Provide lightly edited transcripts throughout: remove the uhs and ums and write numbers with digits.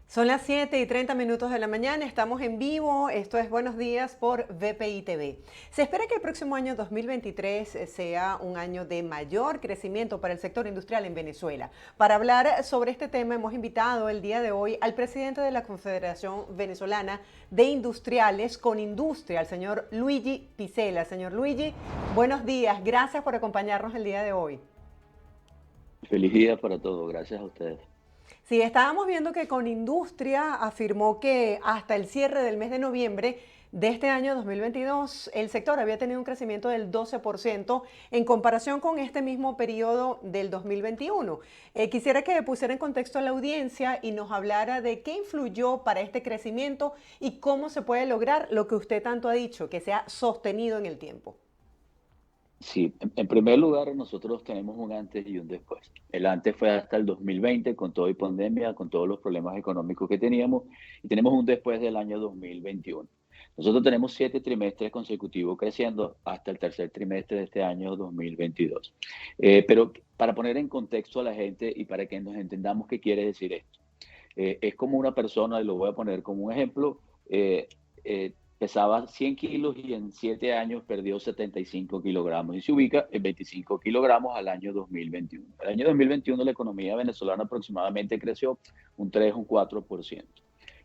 Son las 7:30 de la mañana, estamos en vivo, esto es Buenos Días por VPI TV. Se espera que el próximo año 2023 sea un año de mayor crecimiento para el sector industrial en Venezuela. Para hablar sobre este tema hemos invitado el día de hoy al presidente de la Confederación Venezolana de Industriales con Industria, el señor Luigi Picela. Señor Luigi, buenos días, gracias por acompañarnos el día de hoy. Feliz día para todos, gracias a ustedes. Sí, estábamos viendo que con Industria afirmó que hasta el cierre del mes de noviembre de este año 2022, el sector había tenido un crecimiento del 12% en comparación con este mismo periodo del 2021. Quisiera que pusiera en contexto a la audiencia y nos hablara de qué influyó para este crecimiento y cómo se puede lograr lo que usted tanto ha dicho, que sea sostenido en el tiempo. Sí, en primer lugar, nosotros tenemos un antes y un después. El antes fue hasta el 2020, con todo y pandemia, con todos los problemas económicos que teníamos, y tenemos un después del año 2021. Nosotros tenemos 7 trimestres consecutivos creciendo hasta el tercer trimestre de este año 2022. Pero para poner en contexto a la gente y para que nos entendamos qué quiere decir esto. Es como una persona, y lo voy a poner como un ejemplo, pesaba 100 kilos y en 7 años perdió 75 kilogramos y se ubica en 25 kilogramos al año 2021. El año 2021 la economía venezolana aproximadamente creció un 3, un 4%.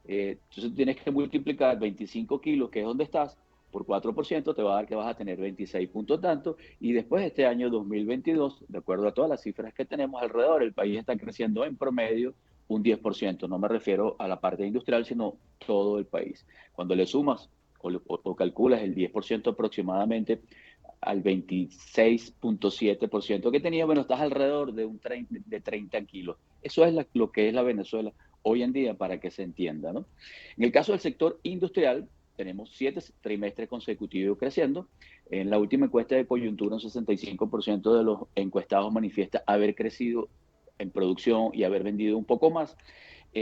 Entonces tienes que multiplicar 25 kilos, que es donde estás, por 4%, te va a dar que vas a tener 26 puntos tanto, y después de este año 2022, de acuerdo a todas las cifras que tenemos alrededor, el país está creciendo en promedio un 10%. No me refiero a la parte industrial, sino todo el país. Cuando le sumas o calculas el 10% aproximadamente al 26.7% que tenía, bueno, estás alrededor de, 30 kilos. Eso es lo que es la Venezuela hoy en día, para que se entienda, ¿no? En el caso del sector industrial, tenemos 7 trimestres consecutivos creciendo. En la última encuesta de coyuntura, un 65% de los encuestados manifiesta haber crecido en producción y haber vendido un poco más.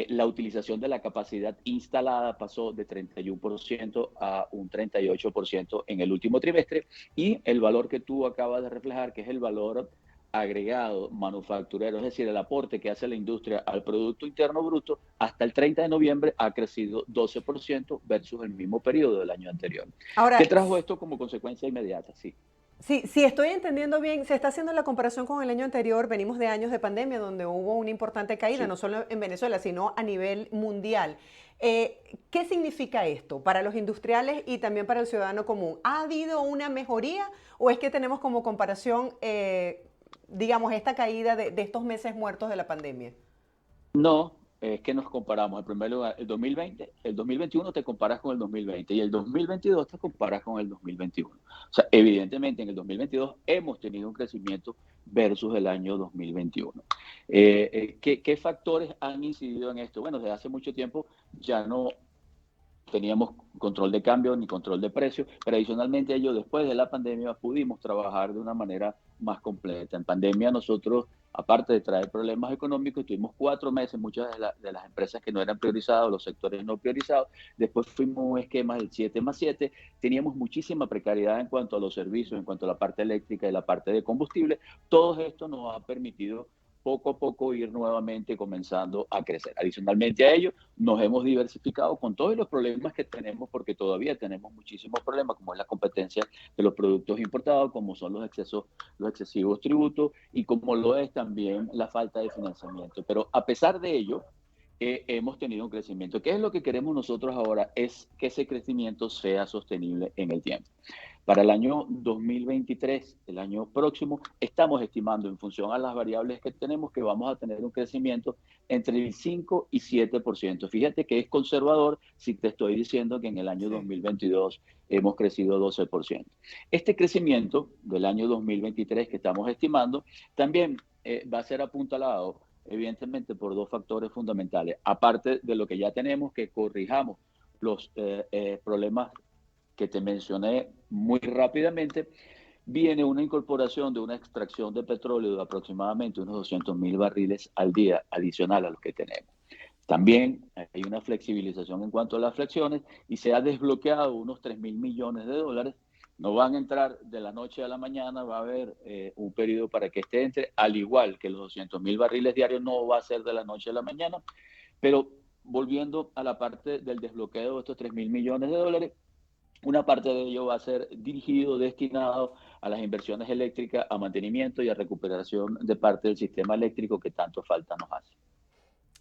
La utilización de la capacidad instalada pasó de 31% a un 38% en el último trimestre, y el valor que tú acabas de reflejar, que es el valor agregado manufacturero, es decir, el aporte que hace la industria al Producto Interno Bruto, hasta el 30 de noviembre ha crecido 12% versus el mismo periodo del año anterior. ¿Qué Ahora, trajo esto como consecuencia inmediata? Sí. sí, si estoy entendiendo bien, se está haciendo la comparación con el año anterior. Venimos de años de pandemia donde hubo una importante caída, no Sí. solo en Venezuela, sino a nivel mundial. ¿Qué significa esto para los industriales y también para el ciudadano común? ¿Ha habido una mejoría o es que tenemos como comparación, digamos, esta caída de estos meses muertos de la pandemia? No, es que nos comparamos. En primer lugar, el 2020, el 2021 te comparas con el 2020 y el 2022 te comparas con el 2021. O sea, evidentemente en el 2022 hemos tenido un crecimiento versus el año 2021. ¿Qué factores han incidido en esto? Bueno, desde hace mucho tiempo ya no teníamos control de cambio ni control de precios, pero adicionalmente a ello, después de la pandemia pudimos trabajar de una manera más completa. En pandemia nosotros, aparte de traer problemas económicos, tuvimos 4 meses, muchas de las empresas que no eran priorizadas, los sectores no priorizados, después fuimos a un esquema del 7+7, teníamos muchísima precariedad en cuanto a los servicios, en cuanto a la parte eléctrica y la parte de combustible. Todo esto nos ha permitido poco a poco ir nuevamente comenzando a crecer. Adicionalmente a ello, nos hemos diversificado con todos los problemas que tenemos, porque todavía tenemos muchísimos problemas, como es la competencia de los productos importados, como son los excesivos tributos, y como lo es también la falta de financiamiento. Pero a pesar de ello, hemos tenido un crecimiento. ¿Qué es lo que queremos nosotros ahora? Es que ese crecimiento sea sostenible en el tiempo. Para el año 2023, el año próximo, estamos estimando, en función a las variables que tenemos, que vamos a tener un crecimiento entre el 5 y 7%. Fíjate que es conservador si te estoy diciendo que en el año Sí. 2022 hemos crecido 12%. Este crecimiento del año 2023 que estamos estimando también va a ser apuntalado, evidentemente, por dos factores fundamentales. Aparte de lo que ya tenemos, que corrijamos los problemas que te mencioné muy rápidamente, viene una incorporación de una extracción de petróleo de aproximadamente unos 200.000 barriles al día, adicional a los que tenemos. También hay una flexibilización en cuanto a las flexiones, y se ha desbloqueado unos 3.000 millones de dólares. No van a entrar de la noche a la mañana, va a haber un periodo para que este entre, al igual que los 200.000 barriles diarios no va a ser de la noche a la mañana, pero volviendo a la parte del desbloqueo de estos 3.000 millones de dólares, una parte de ello va a ser dirigido, destinado a las inversiones eléctricas, a mantenimiento y a recuperación de parte del sistema eléctrico que tanto falta nos hace.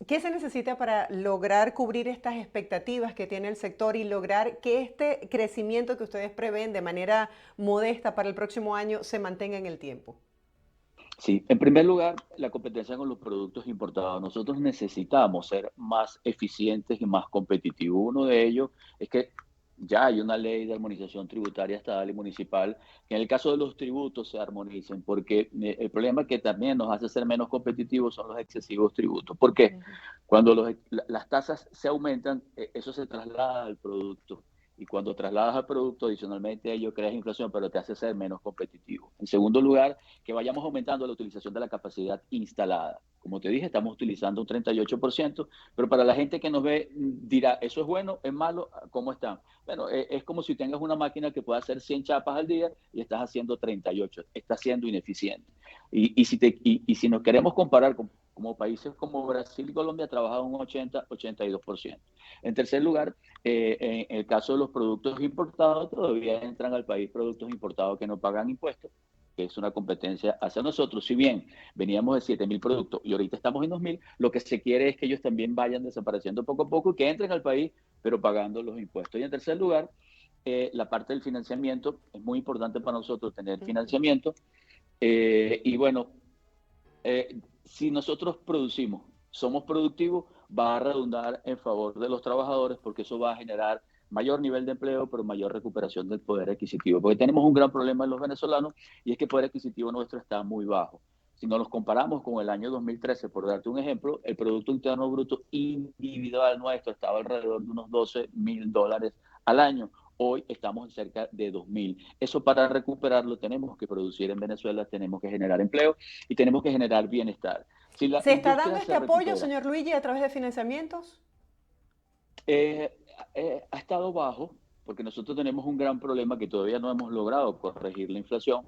¿Qué se necesita para lograr cubrir estas expectativas que tiene el sector y lograr que este crecimiento que ustedes prevén de manera modesta para el próximo año se mantenga en el tiempo? Sí, en primer lugar, la competencia con los productos importados. Nosotros necesitamos ser más eficientes y más competitivos. Uno de ellos es que ya hay una ley de armonización tributaria estatal y municipal, que en el caso de los tributos se armonicen, porque el problema que también nos hace ser menos competitivos son los excesivos tributos. ¿Por qué? Ujú. Cuando las tasas se aumentan, eso se traslada al producto. Y cuando trasladas al producto, adicionalmente a ello creas inflación, pero te hace ser menos competitivo. En segundo lugar, que vayamos aumentando la utilización de la capacidad instalada. Como te dije, estamos utilizando un 38%, pero para la gente que nos ve dirá, ¿eso es bueno? ¿Es malo? ¿Cómo están? Bueno, es como si tengas una máquina que puede hacer 100 chapas al día y estás haciendo 38, estás siendo ineficiente. Y si nos queremos comparar como países como Brasil y Colombia, trabajan un 80-82%. En tercer lugar, en el caso de los productos importados, todavía entran al país productos importados que no pagan impuestos, que es una competencia hacia nosotros. Si bien veníamos de 7.000 productos y ahorita estamos en 2.000, lo que se quiere es que ellos también vayan desapareciendo poco a poco y que entren al país, pero pagando los impuestos. Y en tercer lugar, la parte del financiamiento. Es muy importante para nosotros tener Ujú. financiamiento. Y bueno, si nosotros producimos, somos productivos, va a redundar en favor de los trabajadores porque eso va a generar mayor nivel de empleo, pero mayor recuperación del poder adquisitivo. Porque tenemos un gran problema en los venezolanos y es que el poder adquisitivo nuestro está muy bajo. Si nos los comparamos con el año 2013, por darte un ejemplo, el Producto Interno Bruto individual nuestro estaba alrededor de unos $12.000 al año. Hoy estamos en cerca de 2.000. Eso para recuperarlo tenemos que producir en Venezuela, tenemos que generar empleo y tenemos que generar bienestar. Si la ¿Se está dando industria este se apoyo, recupera, señor Luigi, a través de financiamientos? eh, ha estado bajo porque nosotros tenemos un gran problema que todavía no hemos logrado corregir la inflación.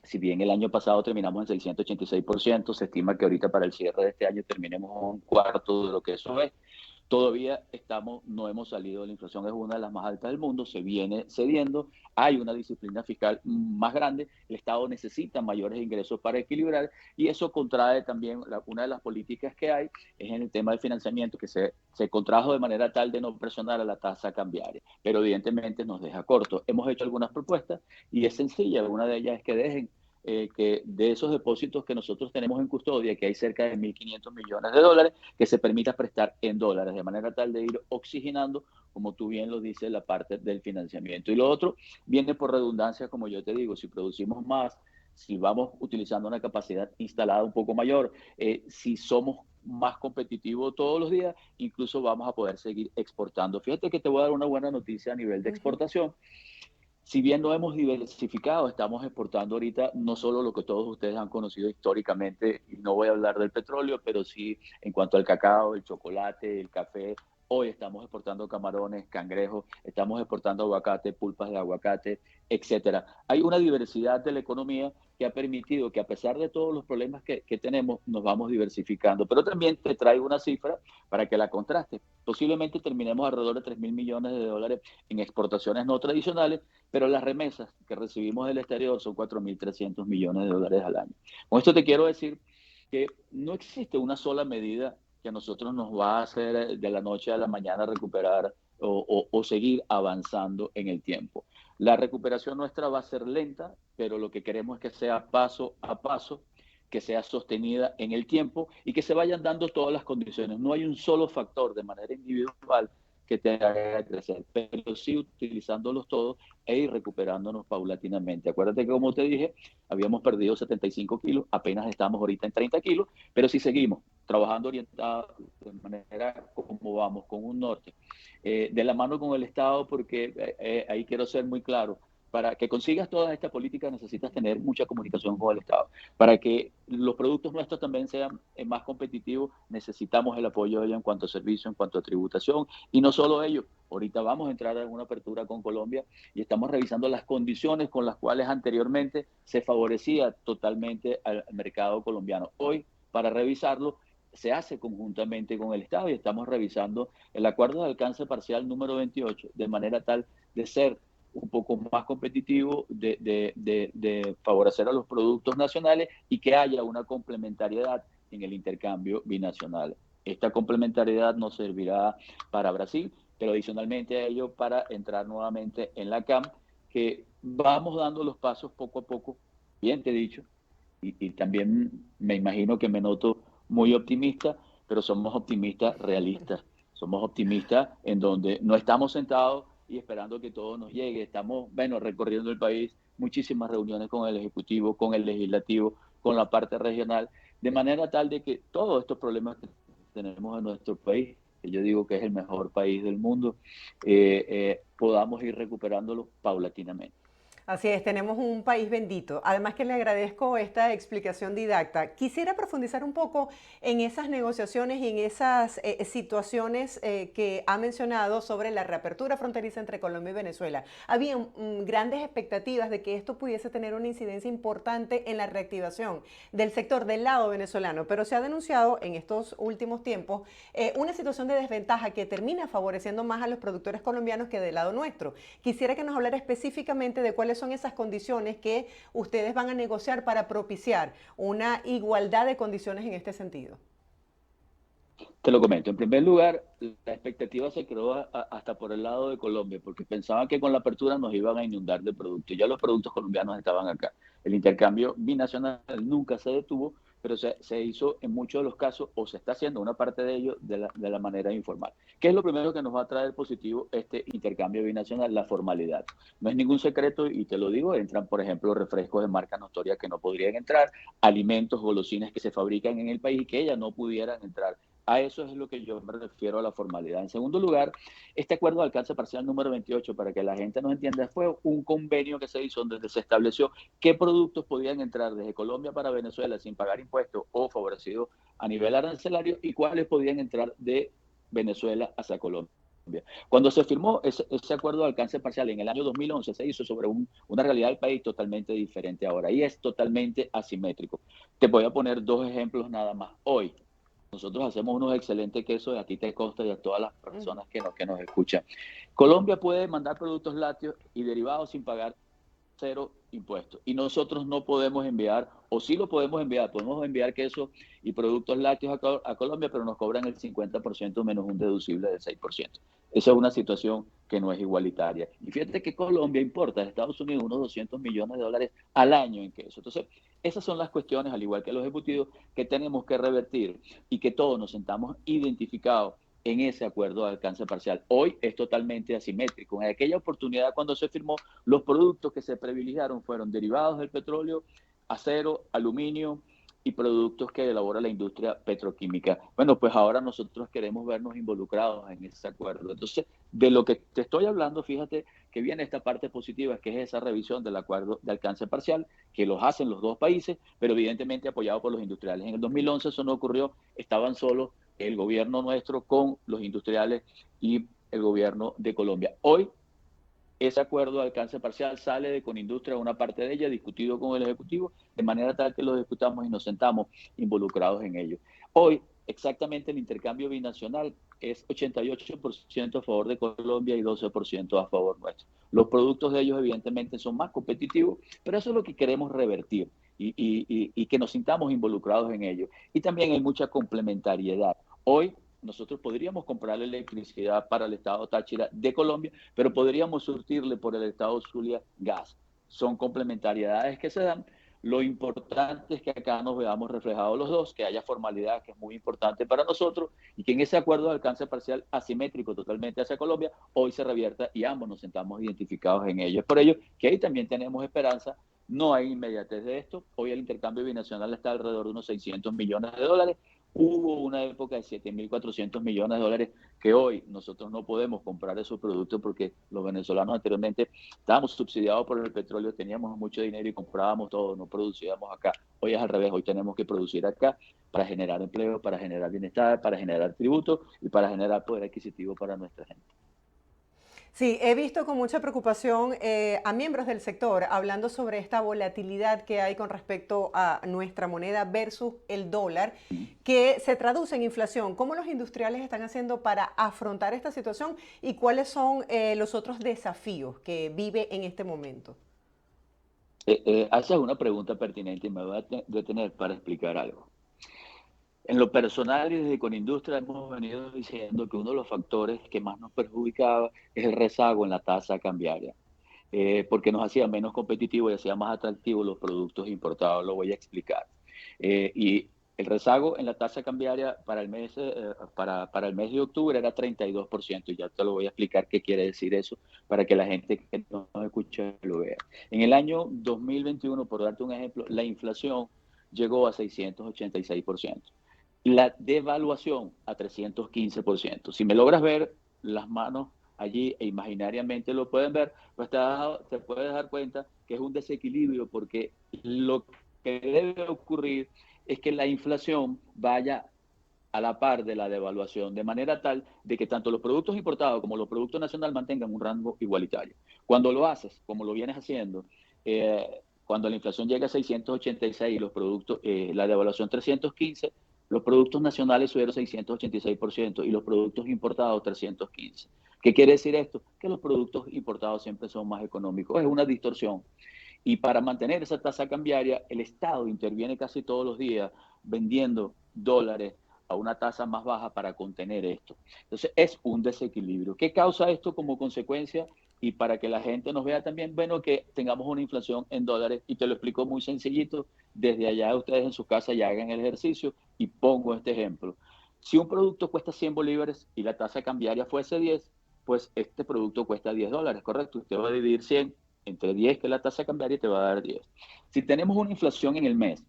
Si bien el año pasado terminamos en 686%, se estima que ahorita para el cierre de este año terminemos un cuarto de lo que eso es. Todavía no hemos salido, la inflación es una de las más altas del mundo, se viene cediendo, hay una disciplina fiscal más grande, el Estado necesita mayores ingresos para equilibrar y eso contrae también, una de las políticas que hay es en el tema del financiamiento, que se contrajo de manera tal de no presionar a la tasa cambiaria, pero evidentemente nos deja corto. Hemos hecho algunas propuestas y es sencilla, una de ellas es que dejen que de esos depósitos que nosotros tenemos en custodia, que hay cerca de 1.500 millones de dólares, que se permita prestar en dólares, de manera tal de ir oxigenando, como tú bien lo dices, la parte del financiamiento. Y lo otro viene por redundancia, como yo te digo, si producimos más, si vamos utilizando una capacidad instalada un poco mayor, si somos más competitivos todos los días, incluso vamos a poder seguir exportando. Fíjate que te voy a dar una buena noticia a nivel de Ujú. exportación. Si bien no hemos diversificado, estamos exportando ahorita no solo lo que todos ustedes han conocido históricamente, y no voy a hablar del petróleo, pero sí en cuanto al cacao, el chocolate, el café. Hoy estamos exportando camarones, cangrejos, estamos exportando aguacate, pulpas de aguacate, etcétera. Hay una diversidad de la economía que ha permitido que a pesar de todos los problemas que tenemos, nos vamos diversificando. Pero también te traigo una cifra para que la contraste. Posiblemente terminemos alrededor de 3.000 millones de dólares en exportaciones no tradicionales, pero las remesas que recibimos del exterior son 4.300 millones de dólares al año. Con esto te quiero decir que no existe una sola medida que a nosotros nos va a hacer de la noche a la mañana recuperar o seguir avanzando en el tiempo. La recuperación nuestra va a ser lenta, pero lo que queremos es que sea paso a paso, que sea sostenida en el tiempo y que se vayan dando todas las condiciones. No hay un solo factor de manera individual que te haga crecer, pero sí utilizándolos todos e ir recuperándonos paulatinamente. Acuérdate que, como te dije, habíamos perdido 75 kilos, apenas estamos ahorita en 30 kilos, pero si seguimos trabajando orientados de manera como vamos, con un norte, de la mano con el Estado, porque ahí quiero ser muy claro, para que consigas todas estas políticas necesitas tener mucha comunicación con el Estado. Para que los productos nuestros también sean más competitivos, necesitamos el apoyo de ellos en cuanto a servicio, en cuanto a tributación, y no solo ellos. Ahorita vamos a entrar en una apertura con Colombia y estamos revisando las condiciones con las cuales anteriormente se favorecía totalmente al mercado colombiano. Hoy, para revisarlo, se hace conjuntamente con el Estado y estamos revisando el acuerdo de alcance parcial número 28 de manera tal de ser un poco más competitivo, de favorecer a los productos nacionales y que haya una complementariedad en el intercambio binacional. Esta complementariedad nos servirá para Brasil, pero adicionalmente a ello para entrar nuevamente en la CAM, que vamos dando los pasos poco a poco, bien te he dicho, y también me imagino que me noto muy optimista, pero somos optimistas realistas. Somos optimistas en donde no estamos sentados y esperando que todo nos llegue. Estamos, bueno, recorriendo el país, muchísimas reuniones con el Ejecutivo, con el Legislativo, con la parte regional, de manera tal de que todos estos problemas que tenemos en nuestro país, que yo digo que es el mejor país del mundo, podamos ir recuperándolos paulatinamente. Así es, tenemos un país bendito. Además que le agradezco esta explicación didacta. Quisiera profundizar un poco en esas negociaciones y en esas situaciones que ha mencionado sobre la reapertura fronteriza entre Colombia y Venezuela. Había grandes expectativas de que esto pudiese tener una incidencia importante en la reactivación del sector del lado venezolano, pero se ha denunciado en estos últimos tiempos una situación de desventaja que termina favoreciendo más a los productores colombianos que del lado nuestro. Quisiera que nos hablara específicamente de cuáles son esas condiciones que ustedes van a negociar para propiciar una igualdad de condiciones en este sentido. Te lo comento. En primer lugar, la expectativa se creó hasta por el lado de Colombia, porque pensaban que con la apertura nos iban a inundar de productos. Ya los productos colombianos estaban acá. El intercambio binacional nunca se detuvo, pero se hizo en muchos de los casos, o se está haciendo una parte de ello de la manera informal. ¿Qué es lo primero que nos va a traer positivo este intercambio binacional? La formalidad. No es ningún secreto, y te lo digo, entran, por ejemplo, refrescos de marca notoria que no podrían entrar, alimentos, golosinas que se fabrican en el país y que ellas no pudieran entrar. A eso es lo que yo me refiero a la formalidad. En segundo lugar, este acuerdo de alcance parcial número 28, para que la gente nos entienda, fue un convenio que se hizo donde se estableció qué productos podían entrar desde Colombia para Venezuela sin pagar impuestos o favorecidos a nivel arancelario y cuáles podían entrar de Venezuela hacia Colombia. Cuando se firmó ese acuerdo de alcance parcial en el año 2011, se hizo sobre una realidad del país totalmente diferente ahora y es totalmente asimétrico. Te voy a poner dos ejemplos nada más. Hoy, nosotros hacemos unos excelentes quesos, a ti te consta y a todas las personas que nos escuchan. Colombia puede mandar productos lácteos y derivados sin pagar cero impuestos. Y nosotros no podemos enviar, o sí lo podemos enviar queso y productos lácteos a Colombia, pero nos cobran el 50% menos un deducible del 6%. Esa es una situación que no es igualitaria. Y fíjate que Colombia importa de Estados Unidos unos 200 millones de dólares al año en queso. Entonces, esas son las cuestiones, al igual que los ejecutivos, que tenemos que revertir y que todos nos sentamos identificados en ese acuerdo de alcance parcial. Hoy es totalmente asimétrico. En aquella oportunidad, cuando se firmó, los productos que se privilegiaron fueron derivados del petróleo, acero, aluminio y productos que elabora la industria petroquímica. Bueno, pues ahora nosotros queremos vernos involucrados en ese acuerdo. Entonces, de lo que te estoy hablando, fíjate que viene esta parte positiva, que es esa revisión del acuerdo de alcance parcial, que los hacen los dos países, pero evidentemente apoyado por los industriales. En el 2011 eso no ocurrió, estaban solos el gobierno nuestro con los industriales y el gobierno de Colombia. Hoy ese acuerdo de alcance parcial sale de Conindustria, una parte de ella, discutido con el Ejecutivo, de manera tal que lo discutamos y nos sentamos involucrados en ello. Hoy, exactamente el intercambio binacional es 88% a favor de Colombia y 12% a favor nuestro. Los productos de ellos evidentemente son más competitivos, pero eso es lo que queremos revertir y que nos sintamos involucrados en ello. Y también hay mucha complementariedad. Hoy nosotros podríamos comprar electricidad para el estado Táchira de Colombia, pero podríamos surtirle por el estado Zulia gas. Son complementariedades que se dan. Lo importante es que acá nos veamos reflejados los dos, que haya formalidad, que es muy importante para nosotros, y que en ese acuerdo de alcance parcial asimétrico totalmente hacia Colombia, hoy se revierta y ambos nos sentamos identificados en ello. Es por ello que ahí también tenemos esperanza. No hay inmediatez de esto. Hoy el intercambio binacional está alrededor de unos 600 millones de dólares. Hubo una época de 7.400 millones de dólares que hoy nosotros no podemos comprar esos productos porque los venezolanos anteriormente estábamos subsidiados por el petróleo, teníamos mucho dinero y comprábamos todo, no producíamos acá. Hoy es al revés, hoy tenemos que producir acá para generar empleo, para generar bienestar, para generar tributos y para generar poder adquisitivo para nuestra gente. Sí, he visto con mucha preocupación a miembros del sector hablando sobre esta volatilidad que hay con respecto a nuestra moneda versus el dólar, que se traduce en inflación. ¿Cómo los industriales están haciendo para afrontar esta situación y cuáles son los otros desafíos que vive en este momento? Haces una pregunta pertinente y me voy a detener para explicar algo. En lo personal y desde Conindustria hemos venido diciendo que uno de los factores que más nos perjudicaba es el rezago en la tasa cambiaria, porque nos hacía menos competitivos y hacía más atractivos los productos importados. Lo voy a explicar. Y el rezago en la tasa cambiaria para el mes de octubre era 32%, y ya te lo voy a explicar qué quiere decir eso para que la gente que no nos escucha lo vea. En el año 2021, por darte un ejemplo, la inflación llegó a 686%. La devaluación a 315%. Si me logras ver las manos allí e imaginariamente lo pueden ver, pues te puedes dar cuenta que es un desequilibrio, porque lo que debe ocurrir es que la inflación vaya a la par de la devaluación, de manera tal de que tanto los productos importados como los productos nacionales mantengan un rango igualitario. Cuando lo haces, como lo vienes haciendo, cuando la inflación llega a 686 y los productos, la devaluación 315, los productos nacionales subieron 686% y los productos importados 315. ¿Qué quiere decir esto? Que los productos importados siempre son más económicos. Es una distorsión. Y para mantener esa tasa cambiaria, el Estado interviene casi todos los días vendiendo dólares a una tasa más baja para contener esto. Entonces, es un desequilibrio. ¿Qué causa esto como consecuencia? Y para que la gente nos vea también, bueno, que tengamos una inflación en dólares, y te lo explico muy sencillito, desde allá ustedes en su casa ya hagan el ejercicio y pongo este ejemplo. Si un producto cuesta 100 bolívares y la tasa cambiaria fuese 10, pues este producto cuesta $10, ¿correcto? Usted va a dividir 100 entre 10, que es la tasa cambiaria, y te va a dar 10. Si tenemos una inflación en el mes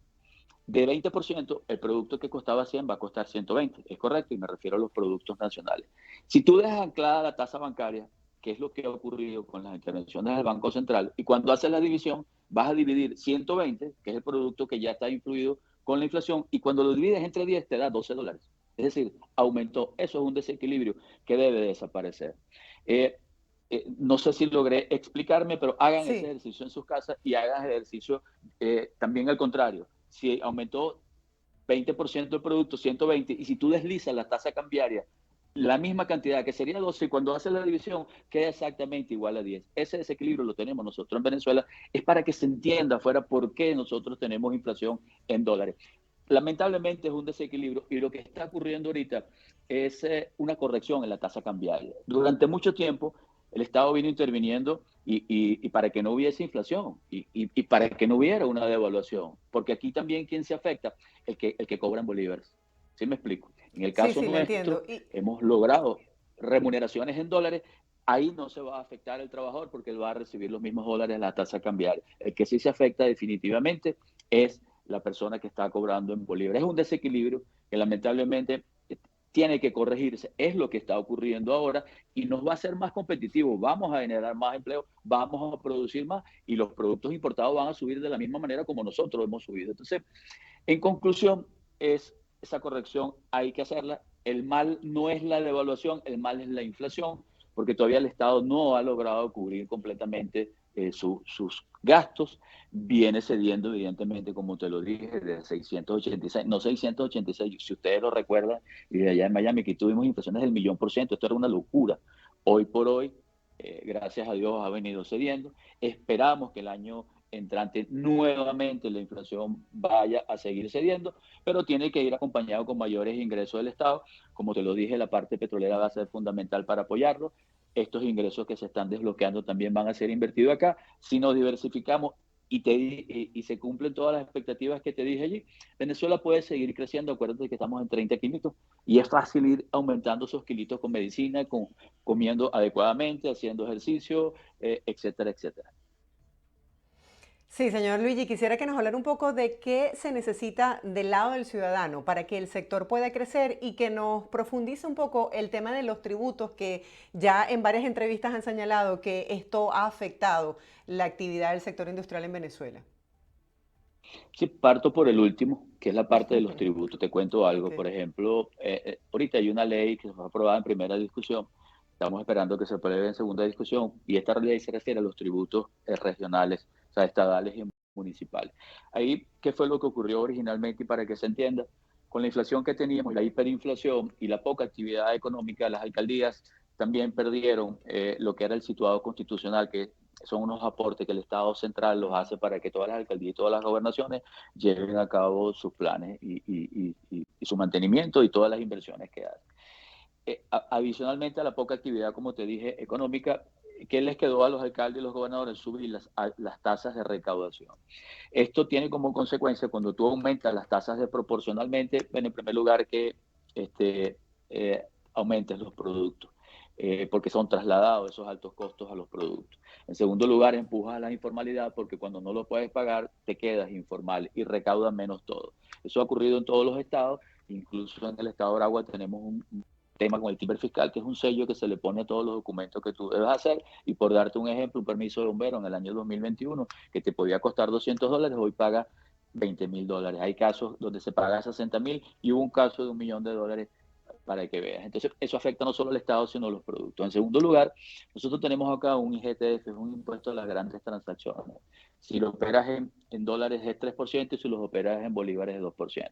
de 20%, el producto que costaba 100 va a costar 120, es correcto, y me refiero a los productos nacionales. Si tú dejas anclada la tasa bancaria, que es lo que ha ocurrido con las intervenciones del Banco Central, y cuando haces la división, vas a dividir 120, que es el producto que ya está influido con la inflación, y cuando lo divides entre 10 te da $12. Es decir, aumentó. Eso es un desequilibrio que debe desaparecer. Eh, no sé si logré explicarme, pero hagan ese Sí. ejercicio en sus casas y hagan ejercicio también al contrario. Si aumentó 20% el producto, 120, y si tú deslizas la tasa cambiaria, la misma cantidad, que sería 12, y cuando haces la división queda exactamente igual a 10. Ese desequilibrio lo tenemos nosotros en Venezuela, es para que se entienda afuera por qué nosotros tenemos inflación en dólares. Lamentablemente es un desequilibrio, y lo que está ocurriendo ahorita es una corrección en la tasa cambiaria. Durante mucho tiempo el Estado vino interviniendo y para que no hubiese inflación y para que no hubiera una devaluación, porque aquí también ¿quién se afecta? El que cobra en bolívares. ¿Sí me explico? En el Sí, caso sí, le nuestro, entiendo. Y hemos logrado remuneraciones en dólares. Ahí no se va a afectar el trabajador porque él va a recibir los mismos dólares en la tasa cambiaria. El que sí se afecta definitivamente es la persona que está cobrando en bolívares. Es un desequilibrio que lamentablemente tiene que corregirse. Es lo que está ocurriendo ahora y nos va a hacer más competitivos. Vamos a generar más empleo, vamos a producir más, y los productos importados van a subir de la misma manera como nosotros hemos subido. Entonces, en conclusión, esa corrección hay que hacerla. El mal no es la devaluación, el mal es la inflación, porque todavía el Estado no ha logrado cubrir completamente sus gastos. Viene cediendo, evidentemente, como te lo dije, de 686, no 686, si ustedes lo recuerdan, y de allá en Miami, que tuvimos inflaciones del 1.000%, esto era una locura. Hoy por hoy, gracias a Dios, ha venido cediendo. Esperamos que el año entrante nuevamente la inflación vaya a seguir cediendo, pero tiene que ir acompañado con mayores ingresos del Estado. Como te lo dije, la parte petrolera va a ser fundamental para apoyarlo. Estos ingresos que se están desbloqueando también van a ser invertidos acá. Si nos diversificamos y se cumplen todas las expectativas que te dije allí, Venezuela puede seguir creciendo. Acuérdate que estamos en 30 kilitos y es fácil ir aumentando esos kilitos con medicina, comiendo adecuadamente, haciendo ejercicio, etcétera, etcétera. sí, señor Luigi, quisiera que nos hablara un poco de qué se necesita del lado del ciudadano para que el sector pueda crecer y que nos profundice un poco el tema de los tributos que ya en varias entrevistas han señalado que esto ha afectado la actividad del sector industrial en Venezuela. Sí, parto por el último, que es la parte de los tributos. Te cuento algo. Ok. Por ejemplo, ahorita hay una ley que fue aprobada en primera discusión Estamos esperando que se apruebe en segunda discusión y esta ley se refiere a los tributos regionales, o sea, estadales y municipales. Ahí, ¿qué fue lo que ocurrió originalmente? Y para que se entienda, con la inflación que teníamos, la hiperinflación y la poca actividad económica, las alcaldías también perdieron lo que era el situado constitucional, que son unos aportes que el Estado central los hace para que todas las alcaldías y todas las gobernaciones lleven a cabo sus planes y su mantenimiento y todas las inversiones que hacen. Adicionalmente a la poca actividad, como te dije, económica, ¿qué les quedó a los alcaldes y los gobernadores? Subir las tasas de recaudación. Esto tiene como consecuencia, cuando tú aumentas las tasas de proporcionalmente, en primer lugar que este, aumentes los productos, porque son trasladados esos altos costos a los productos. En segundo lugar, empujas a la informalidad, porque cuando no lo puedes pagar, te quedas informal y recaudas menos todo. Eso ha ocurrido en todos los estados, incluso en el estado de Aragua tenemos un tema con el timbre fiscal, que es un sello que se le pone a todos los documentos que tú debes hacer. Y por darte un ejemplo, un permiso de bombero en el año 2021, que te podía costar $200, hoy paga $20,000. Hay casos donde se paga 60,000 y hubo un caso de $1,000,000 para que veas. Entonces, eso afecta no solo al Estado, sino a los productos. En segundo lugar, nosotros tenemos acá un IGTF, es un impuesto a las grandes transacciones. Si lo operas en dólares es 3% y si los operas en bolívares es 2%.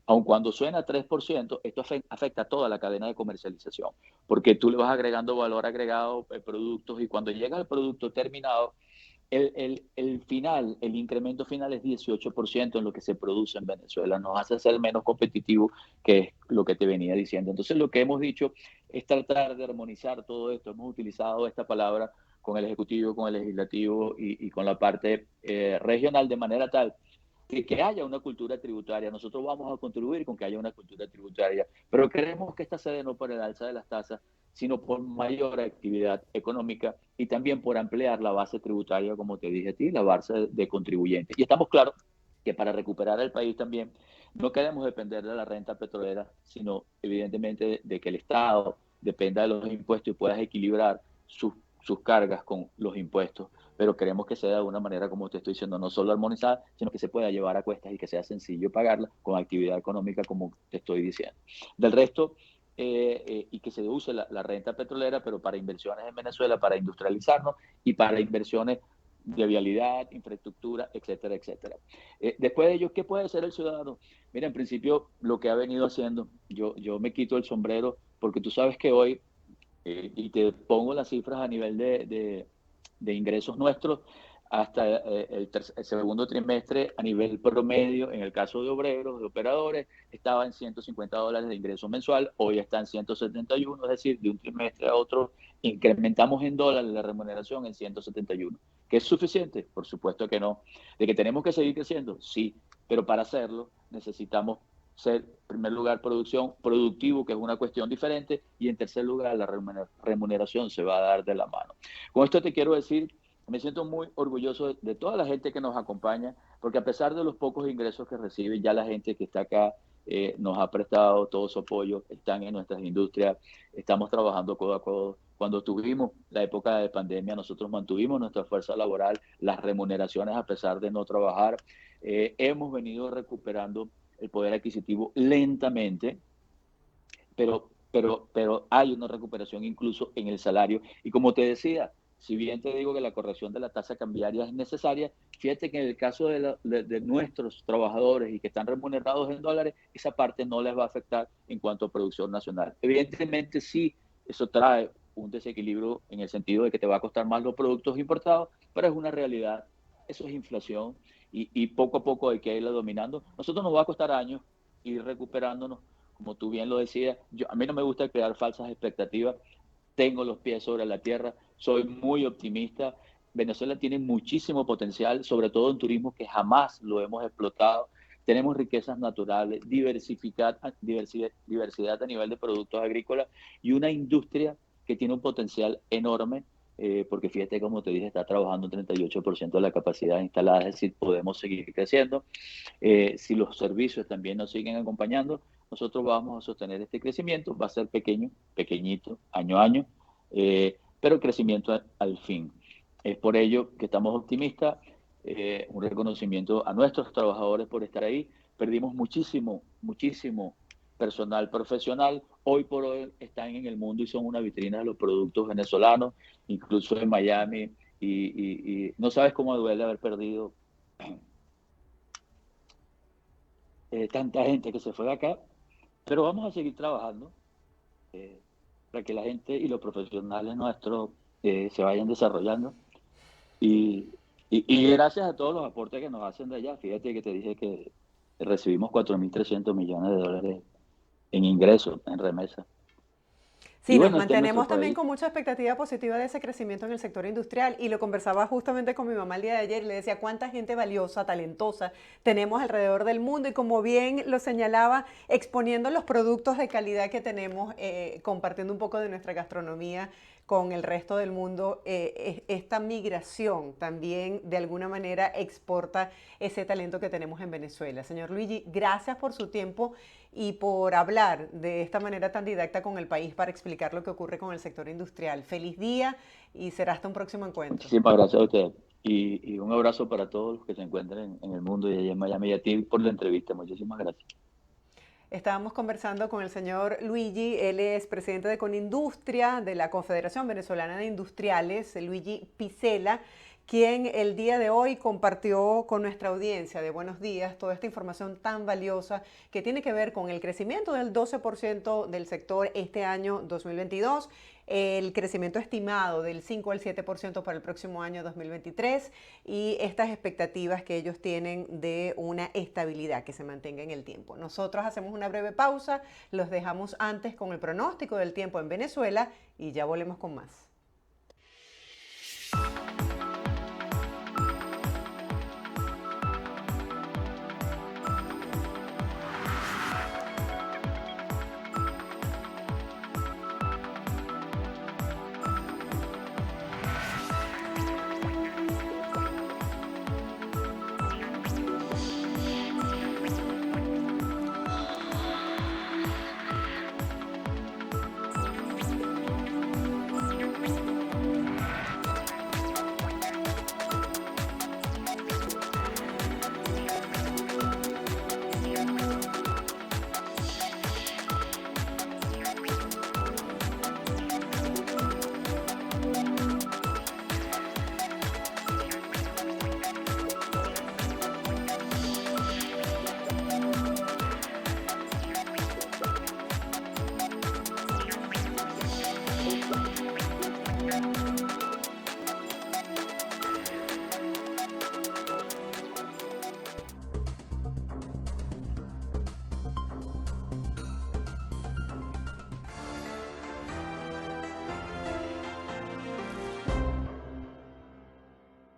Aun cuando suena 3%, esto afecta a toda la cadena de comercialización, porque tú le vas agregando valor agregado, productos, y cuando llega el producto terminado, el incremento final es 18% en lo que se produce en Venezuela. Nos hace ser menos competitivo, que es lo que te venía diciendo. Entonces, lo que hemos dicho es tratar de armonizar todo esto. Hemos utilizado esta palabra con el Ejecutivo, con el Legislativo y con la parte regional, de manera tal que haya una cultura tributaria. Nosotros vamos a contribuir con que haya una cultura tributaria, pero queremos que esta se dé no por el alza de las tasas, sino por mayor actividad económica y también por ampliar la base tributaria, como te dije a ti, la base de contribuyentes. Y estamos claros que para recuperar el país también no queremos depender de la renta petrolera, sino evidentemente de que el Estado dependa de los impuestos y puedas equilibrar sus cargas con los impuestos, pero queremos que sea de una manera, como te estoy diciendo, no solo armonizada, sino que se pueda llevar a cuestas y que sea sencillo pagarla con actividad económica, como te estoy diciendo. Del resto, y que se use la renta petrolera, pero para inversiones en Venezuela, para industrializarnos y para inversiones de vialidad, infraestructura, etcétera, etcétera. Después de ello, ¿qué puede hacer el ciudadano? Mira, en principio, lo que ha venido haciendo, yo me quito el sombrero, porque tú sabes que hoy, y te pongo las cifras a nivel de ingresos nuestros, hasta el segundo trimestre a nivel promedio, en el caso de obreros, de operadores, estaba en $150 de ingreso mensual, hoy está en 171, es decir, de un trimestre a otro incrementamos en dólares la remuneración en 171. ¿Que es suficiente? Por supuesto que no. ¿De que tenemos que seguir creciendo? Sí, pero para hacerlo necesitamos ser, en primer lugar, productivo, que es una cuestión diferente, y en tercer lugar, la remuneración se va a dar de la mano. Con esto te quiero decir, me siento muy orgulloso de toda la gente que nos acompaña, porque a pesar de los pocos ingresos que recibe, ya la gente que está acá nos ha prestado todo su apoyo, están en nuestras industrias, estamos trabajando codo a codo. Cuando tuvimos la época de pandemia, nosotros mantuvimos nuestra fuerza laboral, las remuneraciones a pesar de no trabajar. Hemos venido recuperando el poder adquisitivo lentamente, pero hay una recuperación incluso en el salario. Y como te decía, si bien te digo que la corrección de la tasa cambiaria es necesaria, fíjate que en el caso de nuestros trabajadores y que están remunerados en dólares, esa parte no les va a afectar en cuanto a producción nacional. Evidentemente sí, eso trae un desequilibrio en el sentido de que te va a costar más los productos importados, pero es una realidad, eso es inflación y poco a poco hay que irla dominando. Nosotros nos va a costar años ir recuperándonos, como tú bien lo decías. A mí no me gusta crear falsas expectativas, tengo los pies sobre la tierra, soy muy optimista. Venezuela tiene muchísimo potencial, sobre todo en turismo, que jamás lo hemos explotado. Tenemos riquezas naturales, diversidad a nivel de productos agrícolas y una industria que tiene un potencial enorme, porque fíjate, como te dije, está trabajando un 38% de la capacidad instalada, es decir, podemos seguir creciendo. Si los servicios también nos siguen acompañando, nosotros vamos a sostener este crecimiento, va a ser pequeño, pequeñito, año a año, pero crecimiento al fin. Es por ello que estamos optimistas, un reconocimiento a nuestros trabajadores por estar ahí. Perdimos muchísimo, muchísimo personal profesional, hoy por hoy están en el mundo y son una vitrina de los productos venezolanos, incluso en Miami, y no sabes cómo duele haber perdido tanta gente que se fue de acá, pero vamos a seguir trabajando eh, para que la gente y los profesionales nuestros se vayan desarrollando. Y, y gracias a todos los aportes que nos hacen de allá, fíjate que te dije que recibimos 4.300 millones de dólares en ingresos, en remesas. Y Sí, nos bueno, este es nuestro mantenemos también país. con mucha expectativa positiva de ese crecimiento en el sector industrial y lo conversaba justamente con mi mamá el día de ayer y le decía cuánta gente valiosa, talentosa tenemos alrededor del mundo y como bien lo señalaba, exponiendo los productos de calidad que tenemos, compartiendo un poco de nuestra gastronomía con el resto del mundo, esta migración también de alguna manera exporta ese talento que tenemos en Venezuela. Señor Luigi, gracias por su tiempo y por hablar de esta manera tan didacta con el país para explicar lo que ocurre con el sector industrial. Feliz día y será hasta un próximo encuentro. Muchísimas gracias a ustedes. Y un abrazo para todos los que se encuentren en el mundo y allá en Miami y a ti por la entrevista. Muchísimas gracias. Estábamos conversando con el señor Luigi, él es presidente de Conindustria, de la Confederación Venezolana de Industriales, Luigi Picela, quien el día de hoy compartió con nuestra audiencia de Buenos Días toda esta información tan valiosa que tiene que ver con el crecimiento del 12% del sector este año 2022, el crecimiento estimado del 5 al 7% para el próximo año 2023 y estas expectativas que ellos tienen de una estabilidad que se mantenga en el tiempo. Nosotros hacemos una breve pausa, los dejamos antes con el pronóstico del tiempo en Venezuela y ya volvemos con más.